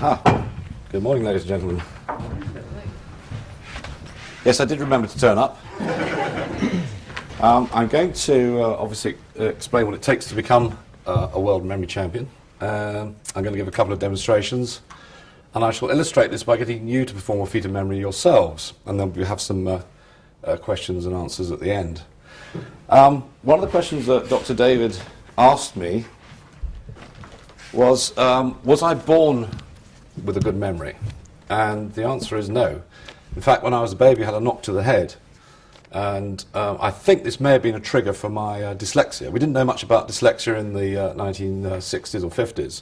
Aha. Good morning, ladies and gentlemen. Yes, I did remember to turn up. I'm going to obviously explain what it takes to become a world memory champion. I'm going to give a couple of demonstrations, and I shall illustrate this by getting you to perform a feat of memory yourselves, and then we'll have some questions and answers at the end. One of the questions that Dr. David asked me was I born with a good memory? And the answer is no. In fact, when I was a baby, I had a knock to the head. And I think this may have been a trigger for my dyslexia. We didn't know much about dyslexia in the 1960s or 50s.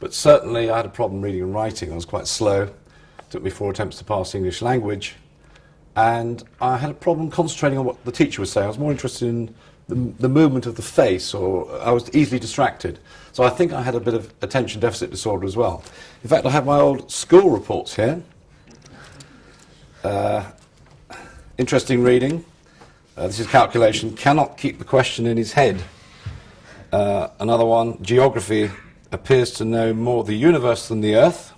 But certainly I had a problem reading and writing. I was quite slow. It took me 4 attempts to pass English language. And I had a problem concentrating on what the teacher was saying. I was more interested in the movement of the face, or I was easily distracted. So I think I had a bit of attention deficit disorder as well. In fact, I have my old school reports here. Interesting reading. This is calculation. Cannot keep the question in his head. Another one, geography. Appears to know more of the universe than the earth.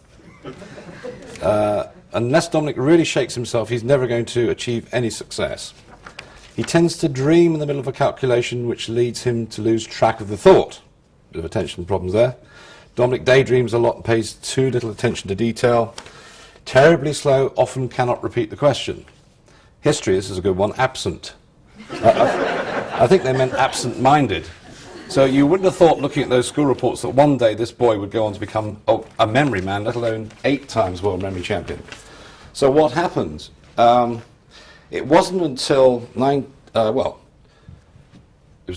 Unless Dominic really shakes himself, he's never going to achieve any success. He tends to dream in the middle of a calculation, which leads him to lose track of the thought. Bit of attention problems there. Dominic daydreams a lot and pays too little attention to detail. Terribly slow, often cannot repeat the question. History, this is a good one, absent. I think they meant absent-minded. So you wouldn't have thought, looking at those school reports, that one day this boy would go on to become a memory man, let alone 8 times world memory champion. So what happened? It wasn't until, it was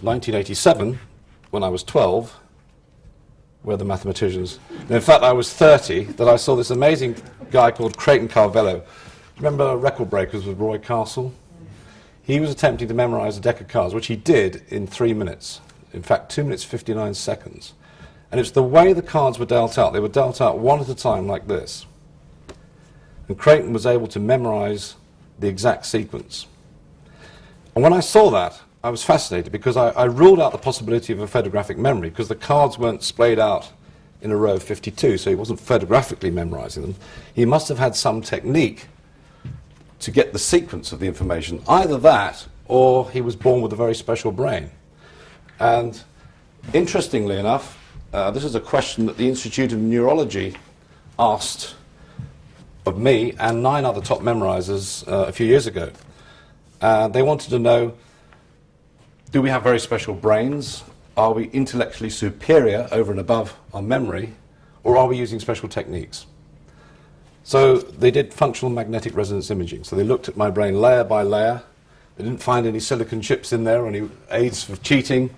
1987, when I was 12, where the mathematicians, and in fact I was 30, that I saw this amazing guy called Creighton Carvello. Remember Record Breakers with Roy Castle? He was attempting to memorize a deck of cards, which he did in 3 minutes. In fact, 2 minutes 59 seconds. And it's the way the cards were dealt out. They were dealt out one at a time like this. And Creighton was able to memorize the exact sequence. And when I saw that, I was fascinated, because I ruled out the possibility of a photographic memory, because the cards weren't splayed out in a row of 52, so he wasn't photographically memorizing them. He must have had some technique to get the sequence of the information. Either that, or he was born with a very special brain. And interestingly enough, this is a question that the Institute of Neurology asked of me and 9 other top memorizers a few years ago. They wanted to know, do we have very special brains? Are we intellectually superior over and above our memory? Or are we using special techniques? So they did functional magnetic resonance imaging. So they looked at my brain layer by layer. They didn't find any silicon chips in there or any aids for cheating.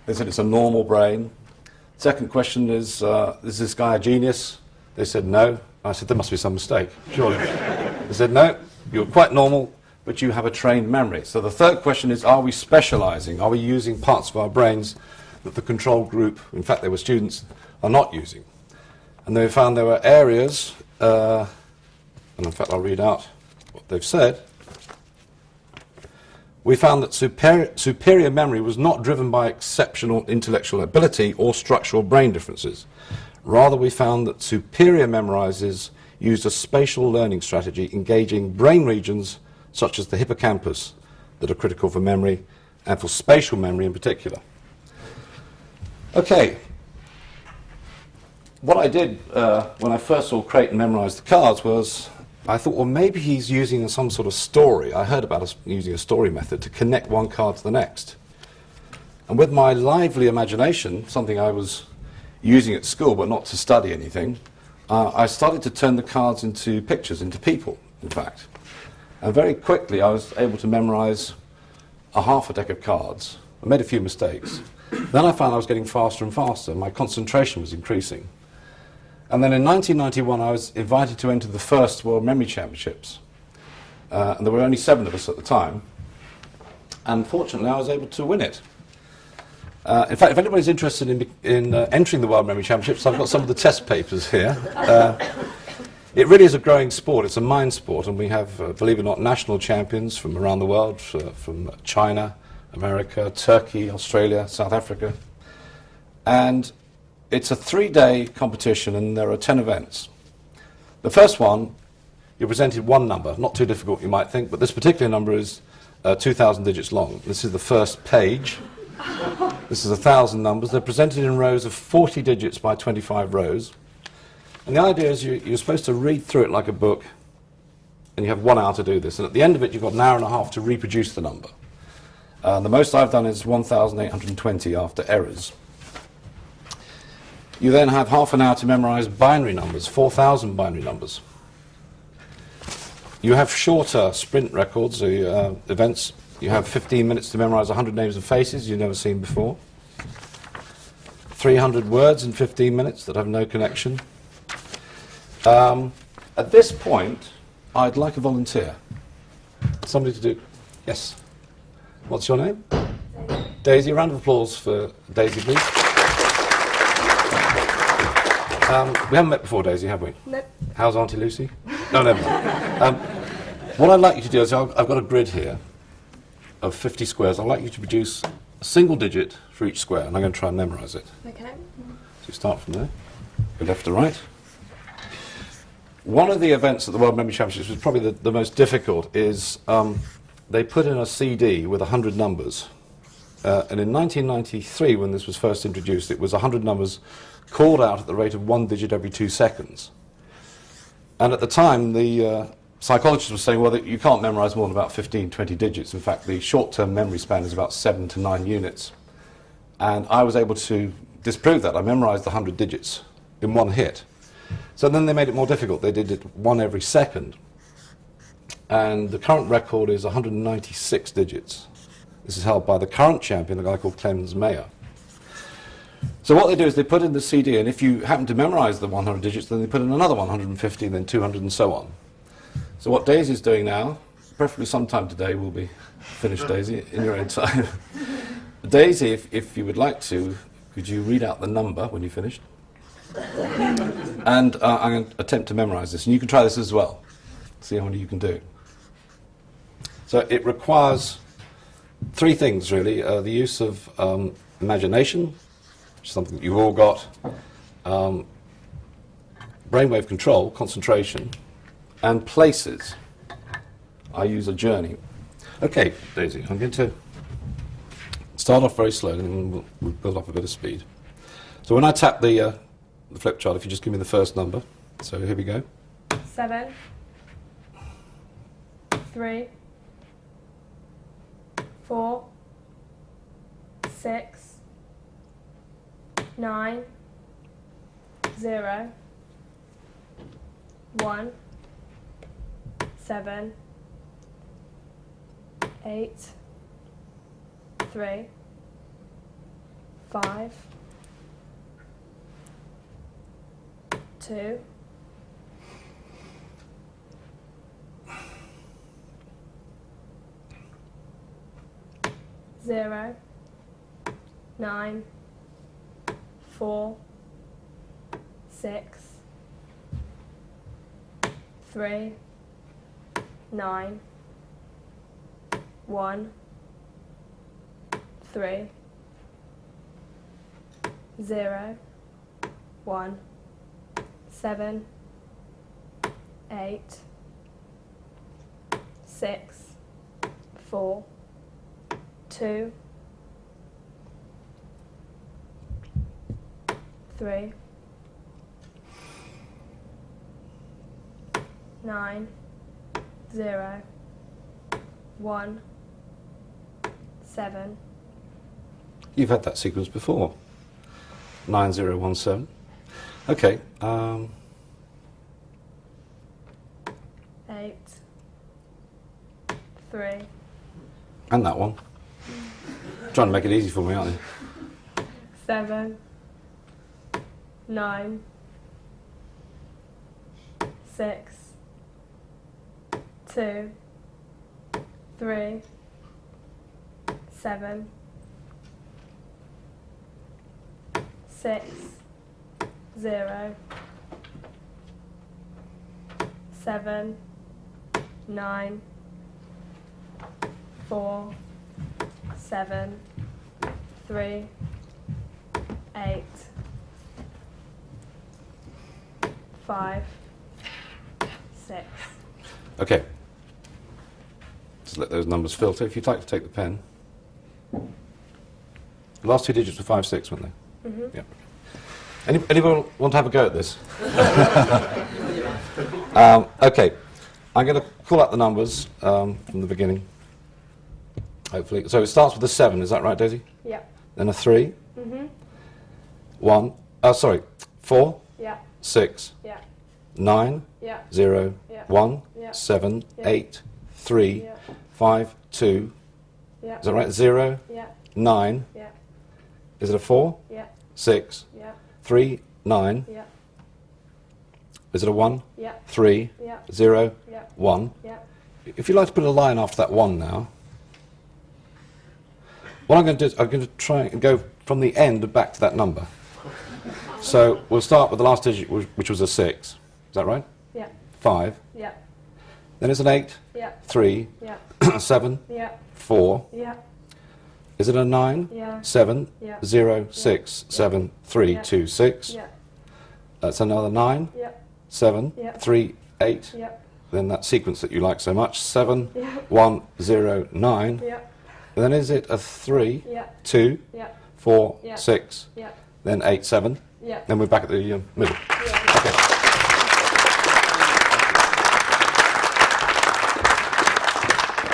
They said it's a normal brain. Second question is this guy a genius? They said no. I said, there must be some mistake, surely. They said, no, you're quite normal, but you have a trained memory. So the third question is, are we specializing? Are we using parts of our brains that the control group, in fact they were students, are not using? And they found there were areas, and in fact I'll read out what they've said. We found that superior memory was not driven by exceptional intellectual ability or structural brain differences. Rather, we found that superior memorizers used a spatial learning strategy engaging brain regions such as the hippocampus that are critical for memory and for spatial memory in particular. Okay. What I did when I first saw Creighton memorize the cards was, I thought, well, maybe he's using some sort of story. I heard about us using a story method to connect one card to the next. And with my lively imagination, something I was using at school but not to study anything, I started to turn the cards into pictures, into people, in fact. And very quickly I was able to memorize half a deck of cards. I made a few mistakes. Then I found I was getting faster and faster. My concentration was increasing. And then in 1991 I was invited to enter the first World Memory Championships. And there were only 7 of us at the time. And fortunately I was able to win it. In fact, if anybody's interested in entering the World Memory Championships, I've got some of the test papers here. It really is a growing sport. It's a mind sport, and we have, believe it or not, national champions from around the world, from China, America, Turkey, Australia, South Africa. And it's a 3-day competition, and there are 10 events. The first one, you're presented one number, not too difficult you might think, but this particular number is 2,000 digits long. This is the first page. This is 1,000 numbers. They're presented in rows of 40 digits by 25 rows. And the idea is you're supposed to read through it like a book, and you have 1 hour to do this. And at the end of it, you've got an hour and a half to reproduce the number. The most I've done is 1,820 after errors. You then have half an hour to memorize binary numbers, 4,000 binary numbers. You have shorter sprint records, events. You have 15 minutes to memorize 100 names and faces you've never seen before. 300 words in 15 minutes that have no connection. At this point, I'd like a volunteer. Somebody to do. Yes. What's your name? Daisy. A round of applause for Daisy, please. We haven't met before, Daisy, have we? Nope. How's Auntie Lucy? No, never mind. What I'd like you to do is, I've got a grid here of 50 squares. I'd like you to produce a single digit for each square, and I'm going to try and memorize it. Okay. So you start from there, go left to right. One of the events at the World Memory Championships, which is probably the most difficult, is they put in a CD with 100 numbers. And in 1993, when this was first introduced, it was 100 numbers called out at the rate of 1 digit every 2 seconds. And at the time, the psychologists were saying, well, that you can't memorize more than about 15, 20 digits. In fact, the short-term memory span is about 7 to 9 units. And I was able to disprove that. I memorized the 100 digits in one hit. So then they made it more difficult. They did it 1 every second. And the current record is 196 digits. This is held by the current champion, a guy called Clemens Mayer. So what they do is they put in the CD, and if you happen to memorize the 100 digits, then they put in another 150, then 200, and so on. So what Daisy's doing now, preferably sometime today, will be finished, Daisy, in your own time. Daisy, if you would like to, could you read out the number when you're finished? And I'm going to attempt to memorize this, and you can try this as well. See how many you can do. So it requires 3 things, really. The use of imagination, which is something that you've all got, brainwave control, concentration, and places. I use a journey. Okay, Daisy, I'm going to start off very slowly, and then we'll build up a bit of speed. So when I tap the flip chart, if you just give me the first number. So here we go. 7, 3, 4, 6, 9, 0, 1, 7, 8, 3, 5, 2, 0, 9, 4, 6, 3, 9, 1, 3, 0, 1, 7, 8, 6, 4, 2, 3, 9, 0, 1, 7. You've had that sequence before. 9017. Okay. 8, 3, And that one. Trying to make it easy for me, aren't you? 7, 9, 6, 2, 3, 7, 6, 0, 7, 9, 4, 7, 3, 8, 5, 6. Okay. Just let those numbers filter. If you'd like to take the pen. The last 2 digits were 5, 6, weren't they? Mm-hmm. Yeah. Anyone want to have a go at this? Okay. I'm going to call out the numbers from the beginning. Hopefully. So it starts with a 7, is that right, Daisy? Yeah. Then a 3. Mm-hmm. 4, Yeah. 6, Yeah. 9, Yeah. 0, Yeah. 1, Yeah. 7, Yeah. 8, 3, Yeah. 5, 2. Yeah. Is that right? 0, Yeah. 9. Yeah. Is it a 4? Yeah. 6, Yeah. 3, 9. Yeah. Is it a 1? Yeah. 3, Yeah. 0, Yeah. 1. Yeah. If you'd like to put a line after that 1 now, what I'm going to do is I'm going to try and go from the end back to that number. So we'll start with the last digit, which was a 6. Is that right? Yeah. 5. Yeah. Then it's an 8, Yeah. 3, Yeah. 7, Yeah. 4. Yeah. Is it a 9? Yeah. 7, Yeah. 0, 6, 7, 3, Yeah. 2, 6. Yeah. That's another 9, Yeah. 7, Yeah. 3, 8. Yeah. Then that sequence that you like so much, 7, Yeah. 1, 0, 9. Yeah. And then is it a 3, Yeah. 2, Yeah. 4, Yeah. 6, Yeah. then 8, 7. Yeah. Then we're back at the middle. Yeah. Okay.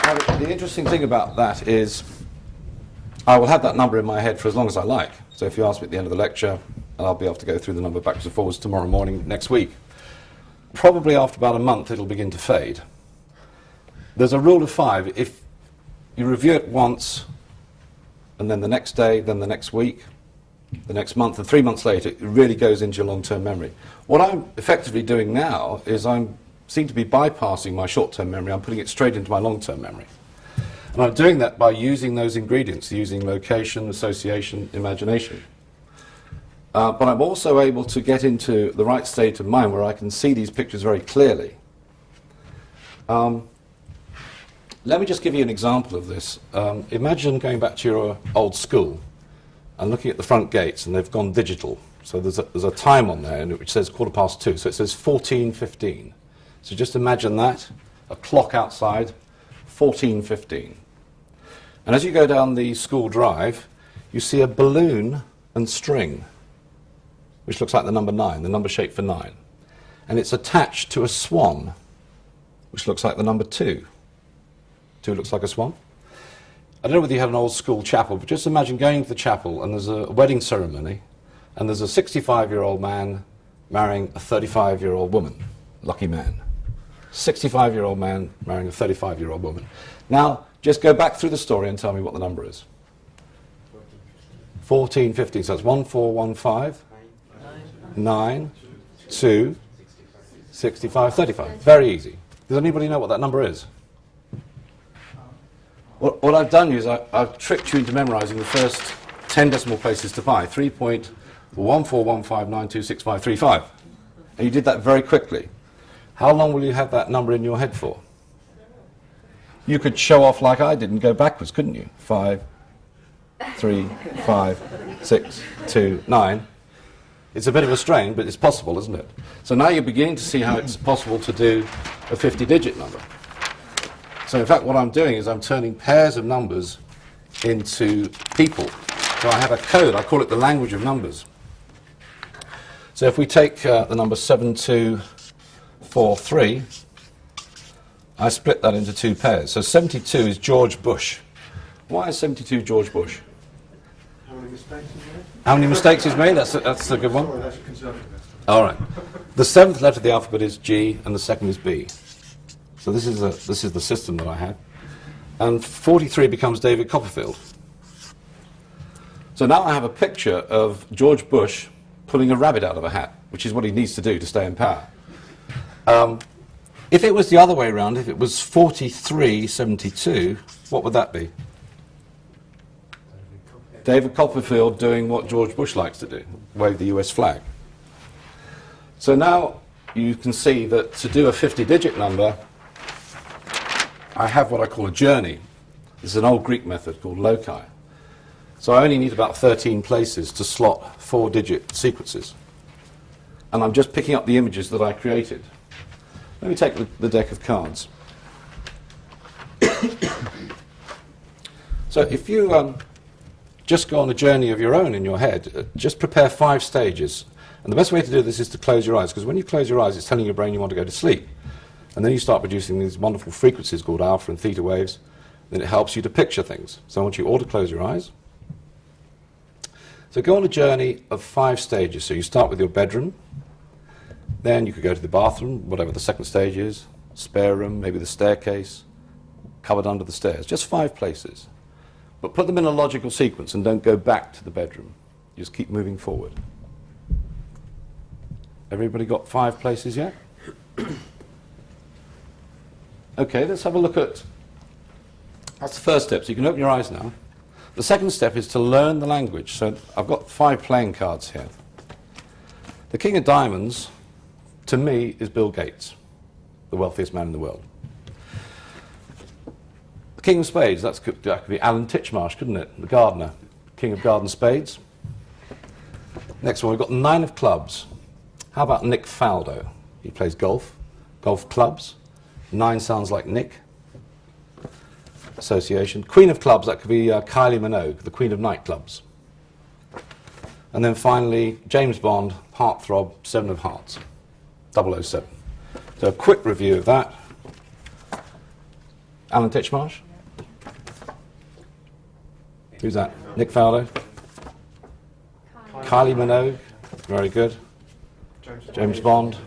Now, the interesting thing about that is I will have that number in my head for as long as I like. So if you ask me at the end of the lecture, I'll be able to go through the number backwards and forwards tomorrow morning, next week. Probably after about a month, it'll begin to fade. There's a rule of 5. If you review it once, and then the next day, then the next week, the next month, and 3 months later, it really goes into your long-term memory. What I'm effectively doing now is I seem to be bypassing my short-term memory. I'm putting it straight into my long-term memory. And I'm doing that by using those ingredients, using location, association, imagination. But I'm also able to get into the right state of mind where I can see these pictures very clearly. Let me just give you an example of this. Imagine going back to your old school and looking at the front gates, and they've gone digital. So there's a time on there which says 2:15. So it says 14:15. So just imagine that, a clock outside, 14:15. And as you go down the school drive, you see a balloon and string, which looks like the number 9, the number shaped for 9. And it's attached to a swan, which looks like the number 2. 2 looks like a swan. I don't know whether you have an old school chapel, but just imagine going to the chapel and there's a wedding ceremony and there's a 65-year-old man marrying a 35-year-old woman. Lucky man. 65-year-old man marrying a 35-year-old woman. Now, just go back through the story and tell me what the number is. 14:15. So it's 1415, 9, 2, 65, 35. Very easy. Does anybody know what that number is? What I've done is I've tricked you into memorizing the first 10 decimal places to pi, 3.1415926535. And you did that very quickly. How long will you have that number in your head for? You could show off like I did and go backwards, couldn't you? 5, 3, 5, 6, 2, 9. It's a bit of a strain, but it's possible, isn't it? So now you're beginning to see how it's possible to do a 50-digit number. So in fact what I'm doing is I'm turning pairs of numbers into people. So I have a code, I call it the language of numbers. So if we take the number 7243, I split that into 2 pairs. So 72 is George Bush. Why is 72 George Bush? How many mistakes he's made? How many mistakes he's made? That's a good one. Sorry, that's a conservative. All right. The 7th letter of the alphabet is G and the 2nd is B. So this is the system that I have. And 43 becomes David Copperfield. So now I have a picture of George Bush pulling a rabbit out of a hat, which is what he needs to do to stay in power. If it was the other way around, if it was 4372, what would that be? David Copperfield doing what George Bush likes to do, wave the US flag. So now you can see that to do a 50-digit number, I have what I call a journey. This is an old Greek method called loci. So I only need about 13 places to slot 4-digit sequences. And I'm just picking up the images that I created. Let me take the deck of cards. So if you just go on a journey of your own in your head, just prepare 5 stages. And the best way to do this is to close your eyes, because when you close your eyes, it's telling your brain you want to go to sleep. And then you start producing these wonderful frequencies called alpha and theta waves. Then it helps you to picture things. So I want you all to close your eyes. So go on a journey of 5 stages. So you start with your bedroom. Then you could go to the bathroom, whatever the second stage is, spare room, maybe the staircase, cupboard under the stairs. Just 5 places. But put them in a logical sequence and don't go back to the bedroom. Just keep moving forward. Everybody got 5 places yet? Okay, let's have a look at... That's the first step, so you can open your eyes now. The second step is to learn the language. So I've got 5 playing cards here. The King of Diamonds, to me, is Bill Gates, the wealthiest man in the world. The King of Spades, that could be Alan Titchmarsh, couldn't it? The gardener, King of Garden Spades. Next one, we've got the 9 of Clubs. How about Nick Faldo? He plays golf, golf clubs. 9 sounds like Nick. Association. Queen of Clubs, that could be Kylie Minogue, the Queen of Nightclubs. And then finally, James Bond, Heartthrob, 7 of Hearts, 007. So a quick review of that. Alan Titchmarsh? Who's that? Nick Faldo? Kylie Minogue, very good. James Bond.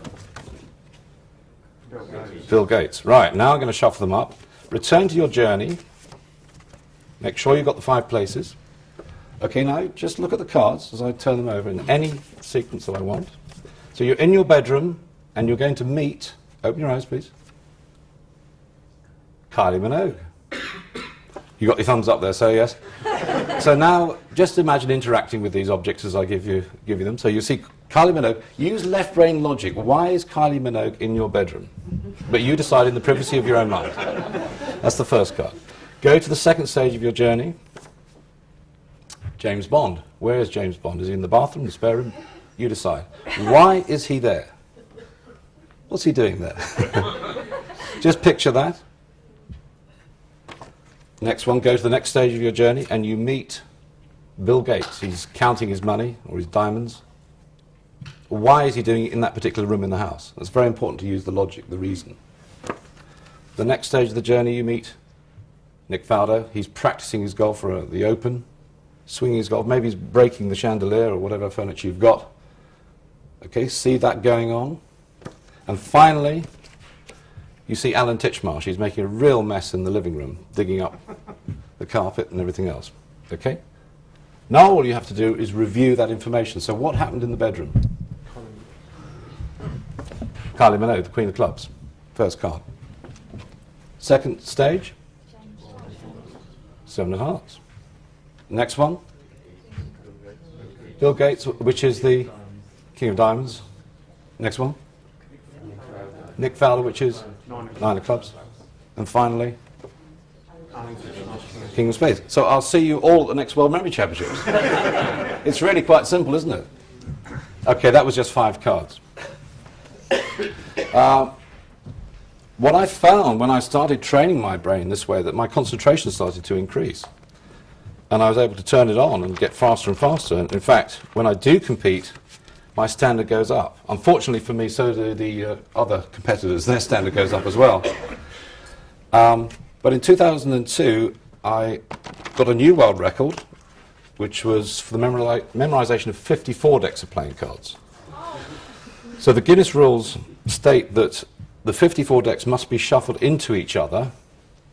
Bill Gates. Right, now I'm going to shuffle them up. Return to your journey. Make sure you've got the 5 places. Okay, now just look at the cards as I turn them over in any sequence that I want. So you're in your bedroom and you're going to meet, open your eyes please, Kylie Minogue. You got your thumbs up there, so yes. So now just imagine interacting with these objects as I give you them. So you see Kylie Minogue. Use left brain logic. Why is Kylie Minogue in your bedroom? But you decide in the privacy of your own mind. That's the first card. Go to the second stage of your journey. James Bond. Where is James Bond? Is he in the bathroom, the spare room? You decide. Why is he there? What's he doing there? Just picture that. Next one, go to the next stage of your journey and you meet Bill Gates. He's counting his money or his diamonds. Why is he doing it in that particular room in the house? It's very important to use the logic, the reason. The next stage of the journey you meet Nick Faldo. He's practicing his golf for the Open, swinging his golf. Maybe he's breaking the chandelier or whatever furniture you've got. Okay, see that going on. And finally, you see Alan Titchmarsh. He's making a real mess in the living room, digging up the carpet and everything else. Okay? Now all you have to do is review that information. So what happened in the bedroom? Kylie Minogue, the Queen of Clubs. First card. Second stage? 7 of Hearts. Next one? Bill Gates, which is the King of Diamonds. Next one? Nick Faldo, which is 9 of Clubs. And finally, King of Spades. So I'll see you all at the next World Memory Championships. It's really quite simple, isn't it? Okay, that was just 5 cards. What I found when I started training my brain this way, that my concentration started to increase. And I was able to turn it on and get faster and faster. And in fact, when I do compete, my standard goes up. Unfortunately for me, so do the other competitors. Their standard goes up as well. But in 2002, I got a new world record, which was for the memorization of 54 decks of playing cards. So the Guinness rules state that the 54 decks must be shuffled into each other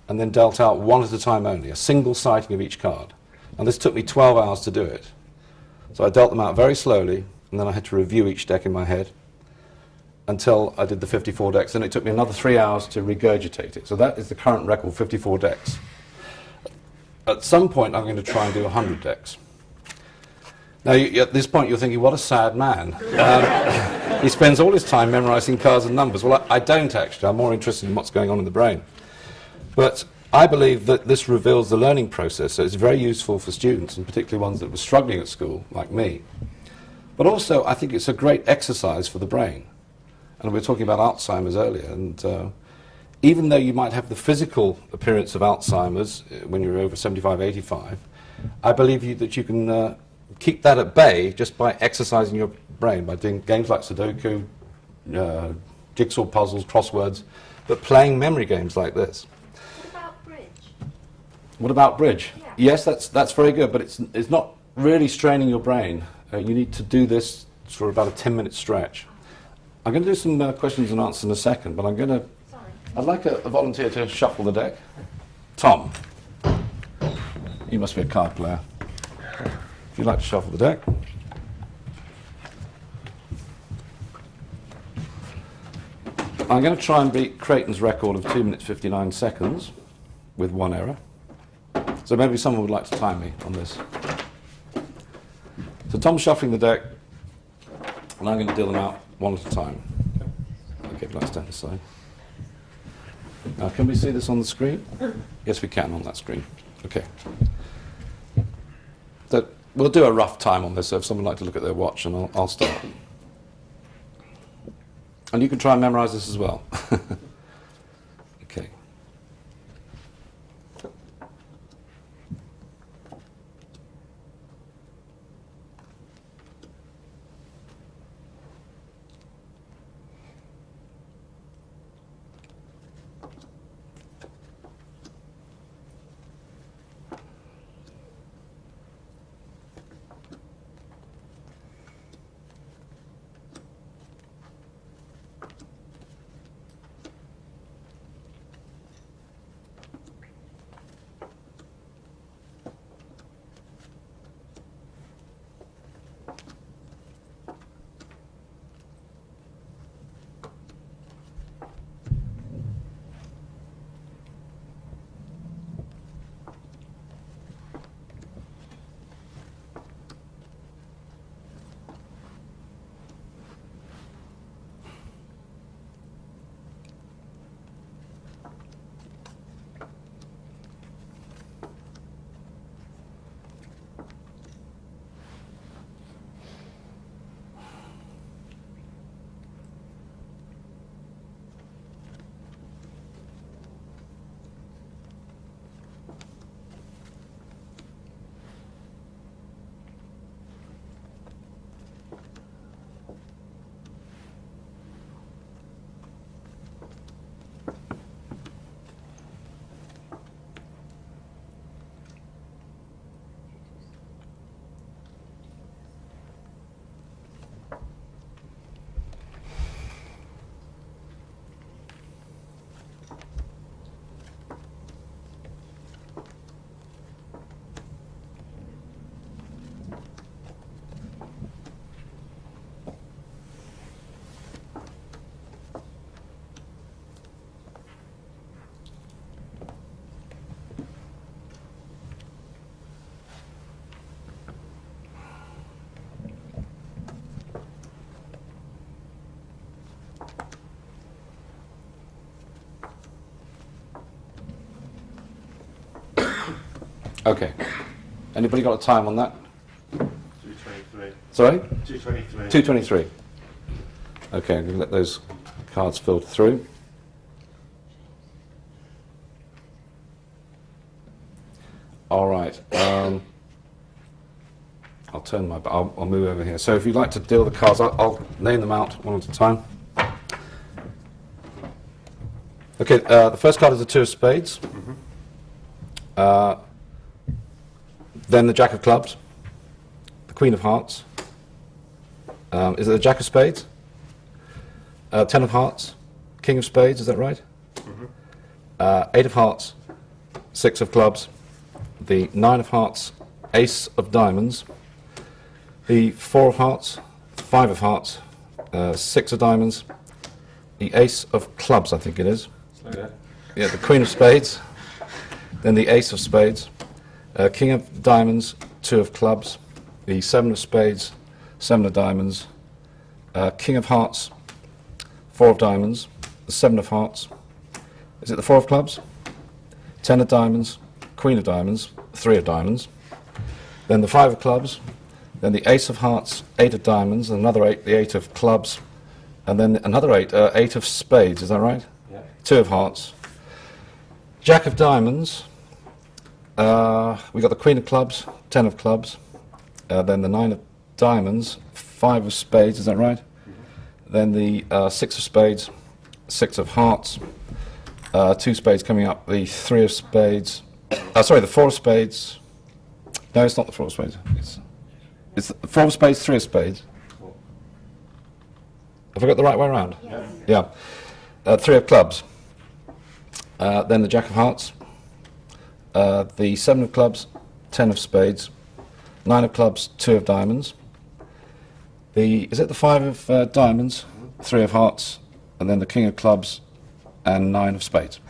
and then dealt out one at a time only, a single sighting of each card. And this took me 12 hours to do it. So I dealt them out very slowly, and then I had to review each deck in my head until I did the 54 decks, and it took me another 3 hours to regurgitate it. So that is the current record, 54 decks. At some point, I'm going to try and do 100 decks. Now, at this point, you're thinking, what a sad man. He spends all his time memorizing cards and numbers. Well, I don't actually. I'm more interested in what's going on in the brain. But I believe that this reveals the learning process, so it's very useful for students, and particularly ones that were struggling at school, like me. But also, I think it's a great exercise for the brain. And we were talking about Alzheimer's earlier, and even though you might have the physical appearance of Alzheimer's when you're over 75, 85, I believe that you can keep that at bay just by exercising your brain, by doing games like Sudoku, jigsaw puzzles, crosswords, but playing memory games like this. What about bridge? What about bridge? Yeah. Yes, that's very good, but it's not really straining your brain. You need to do this for about a 10-minute stretch. I'm going to do some questions and answers in a second, but I'd like a volunteer to shuffle the deck. Tom, you must be a card player. If you'd like to shuffle the deck. I'm going to try and beat Creighton's record of 2 minutes 59 seconds with one error. So maybe someone would like to time me on this. So Tom's shuffling the deck, and I'm going to deal them out one at a time. Okay, let's stand aside. Now, can we see this on the screen? Yes, we can on that screen. Okay. So we'll do a rough time on this, so if someone would like to look at their watch, and I'll start. And you can try and memorize this as well. Okay. Okay. Anybody got a time on that? 2:23. Sorry? 2:23. 2:23. Okay, I'm going to let those cards filter through. All right. I'll move over here. So if you'd like to deal the cards, I'll name them out one at a time. Okay, the first card is the two of spades. Then the jack of clubs, the queen of hearts. Is it the jack of spades? 10 of hearts, king of spades, is that right? 8 of hearts, 6 of clubs, the 9 of hearts, ace of diamonds, the 4 of hearts, 5 of hearts, 6 of diamonds, the ace of clubs, I think it is. Yeah, the queen of spades, then the ace of spades, king of diamonds, 2 of clubs, the 7 of spades, 7 of diamonds, king of hearts, 4 of diamonds, the 7 of hearts, is it the 4 of clubs? 10 of diamonds, queen of diamonds, 3 of diamonds, then the 5 of clubs, then the ace of hearts, 8 of diamonds, another 8, the 8 of clubs, And then another 8, 8 of spades, is that right? Yeah. 2 of hearts. Jack of diamonds. We got the Queen of clubs, 10 of clubs. Then the 9 of diamonds, 5 of spades, is that right? Mm-hmm. Then the 6 of spades, 6 of hearts. 2 spades coming up, the 3 of spades. Sorry, the 4 of spades. No, it's not the 4 of spades. It's the 4 of spades, 3 of spades. Have I got the right way around? Yes. Yeah. 3 of clubs. Then the Jack of hearts. The 7 of clubs, 10 of spades. 9 of clubs, 2 of diamonds. Is it the 5 of diamonds, 3 of hearts, and then the King of clubs, and 9 of spades.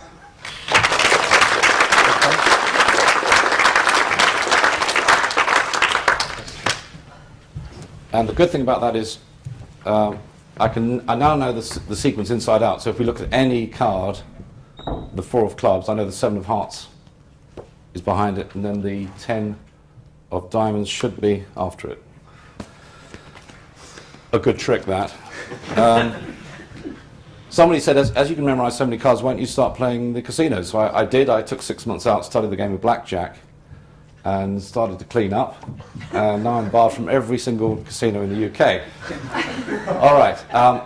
And the good thing about that is I now know the sequence inside out. So if we look at any card, the 4 of clubs, I know the 7 of hearts is behind it, and then the 10 of diamonds should be after it. A good trick, that. Somebody said, as you can memorize so many cards, why don't you start playing the casinos? So I did. I took 6 months out, studied the game of blackjack, and started to clean up. And now I'm barred from every single casino in the UK. All right.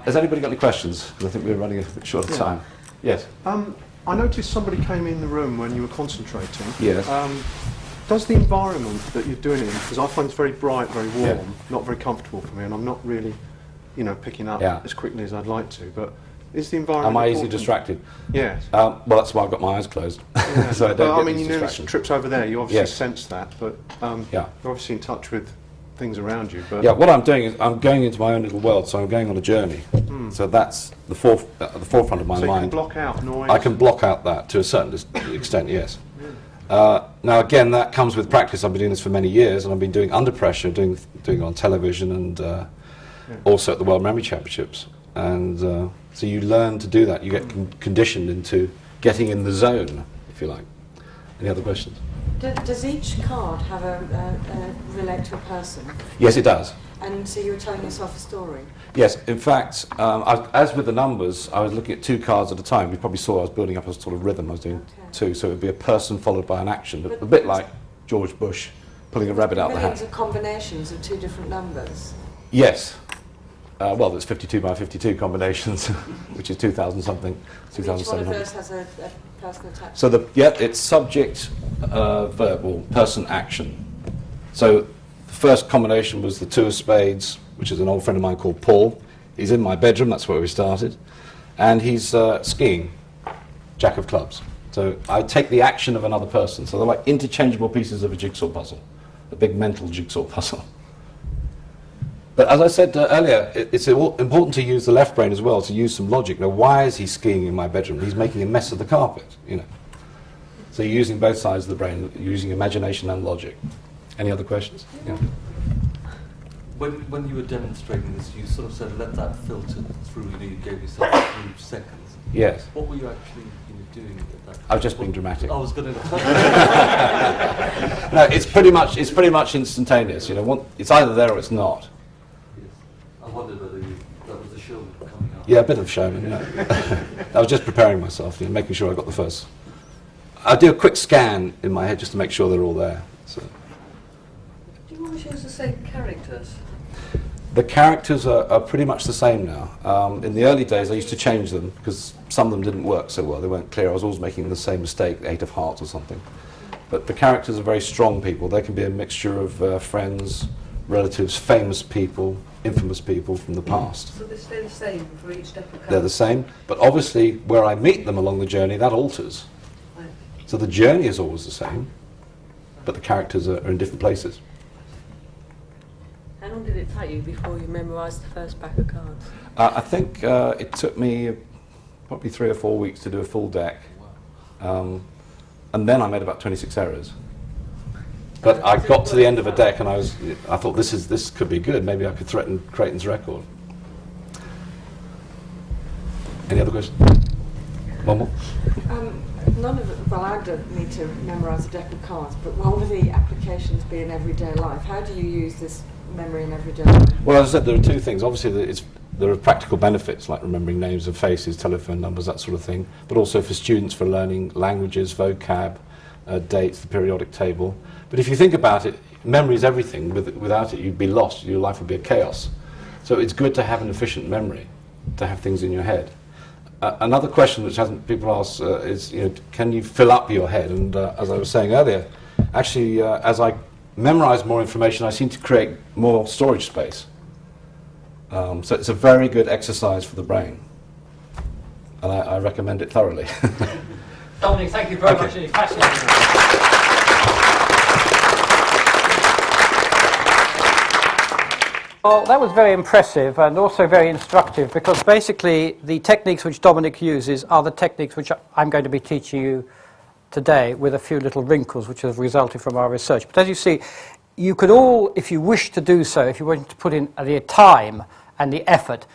Has anybody got any questions? 'Cause I think we're running a bit short of time. Yes. I noticed somebody came in the room when you were concentrating. Yes. Does the environment that you're doing it in, because I find it's very bright, very warm, Yeah. not very comfortable for me, and I'm not really, picking up Yeah. as quickly as I'd like to, but is the environment Am I easily important? distracted? Yes. Well, that's why I've got my eyes closed. Yeah. So I don't But, get you these know, distractions. trips over there, you obviously Yes. sense that, but Yeah. you're obviously in touch with things around you. But Yeah, what I'm doing is I'm going into my own little world, so I'm going on a journey. So that's the forefront of my so you can mind. block out noise. I can block out that to a certain extent, yes. Now again, that comes with practice. I've been doing this for many years, and I've been doing under pressure, doing it on television, and also at the World Memory Championships. And so you learn to do that. You get conditioned into getting in the zone, if you like. Any other questions? Does each card have relate to a person? Yes, it does. And so you were telling yourself a story? Yes, in fact, as with the numbers, I was looking at 2 cards at a time. You probably saw I was building up a sort of rhythm. I was doing 2, so it would be a person followed by an action, a bit like George Bush pulling a rabbit out the hat. Millions of combinations of 2 different numbers? Yes. Well, there's 52 by 52 combinations, which is 2,000 something, Each one of 2,700. those has a person attached? So it's subject, verb, or person, action. So the first combination was the 2 of spades, which is an old friend of mine called Paul. He's in my bedroom, that's where we started. And he's skiing, Jack of clubs. So I take the action of another person. So they're like interchangeable pieces of a jigsaw puzzle, a big mental jigsaw puzzle. But as I said earlier, it's important to use the left brain as well, to use some logic. Now, why is he skiing in my bedroom? He's making a mess of the carpet, So you're using both sides of the brain, using imagination and logic. Any other questions? Yeah. When you were demonstrating this, you sort of said, let that filter through, you gave yourself 3 seconds. Yes. What were you actually doing at that? I was just being dramatic. I was going to... No, it's pretty much instantaneous. It's either there or it's not. Yes. I wondered whether that was the showman coming out. Yeah, a bit of showman, yeah. I was just preparing myself, making sure I got the first. I do a quick scan in my head just to make sure they're all there. So. Do you always use the same characters? The characters are pretty much the same now. In the early days, I used to change them because some of them didn't work so well. They weren't clear. I was always making the same mistake, 8 of hearts or something. But the characters are very strong people. They can be a mixture of friends, relatives, famous people, infamous people from the past. So they stay the same for each deck of cards? They're the same, but obviously where I meet them along the journey, that alters. Right. So the journey is always the same, but the characters are in different places. How long did it take you before you memorised the first pack of cards? I think it took me probably 3 or 4 weeks to do a full deck, and then I made about 26 errors. But I got to the end of a deck and I thought this could be good. Maybe I could threaten Creighton's record. Any other questions? One more? None of it, well, I don't need to memorise a deck of cards, but what will the applications be in everyday life? How do you use this memory in everyday life? Well, as I said, there are 2 things. Obviously, there are practical benefits like remembering names of faces, telephone numbers, that sort of thing, but also for students for learning languages, vocab, dates, the periodic table. But if you think about it, memory is everything. Without it, you'd be lost. Your life would be a chaos. So it's good to have an efficient memory, to have things in your head. Another question which people ask is, can you fill up your head? And as I was saying earlier, actually, as I memorize more information, I seem to create more storage space. So it's a very good exercise for the brain. And I recommend it thoroughly. Dominic, thank you very much. Fascinating. Well, that was very impressive and also very instructive, because basically the techniques which Dominic uses are the techniques which I'm going to be teaching you today, with a few little wrinkles which have resulted from our research. But as you see, you could all, if you wish to do so, if you want to put in the time and the effort,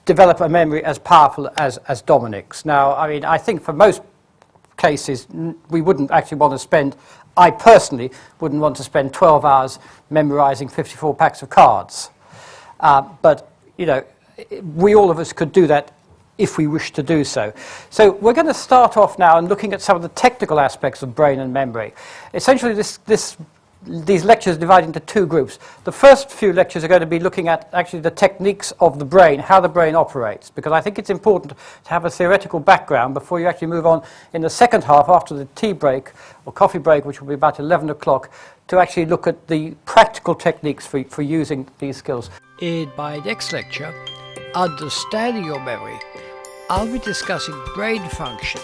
develop a memory as powerful as Dominic's. Now, I mean, I think for most cases we wouldn't actually want to spend, I personally wouldn't want to spend 12 hours memorizing 54 packs of cards. But, we all of us could do that if we wish to do so. So we're going to start off now and looking at some of the technical aspects of brain and memory. Essentially, these lectures are divided into two groups. The first few lectures are going to be looking at actually the techniques of the brain, how the brain operates, because I think it's important to have a theoretical background before you actually move on in the second half, after the tea break or coffee break, which will be about 11 o'clock, to actually look at the practical techniques for using these skills. In my next lecture, Understanding Your Memory, I'll be discussing brain function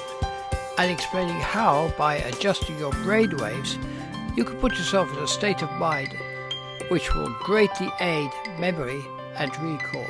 and explaining how, by adjusting your brain waves, you can put yourself in a state of mind which will greatly aid memory and recall.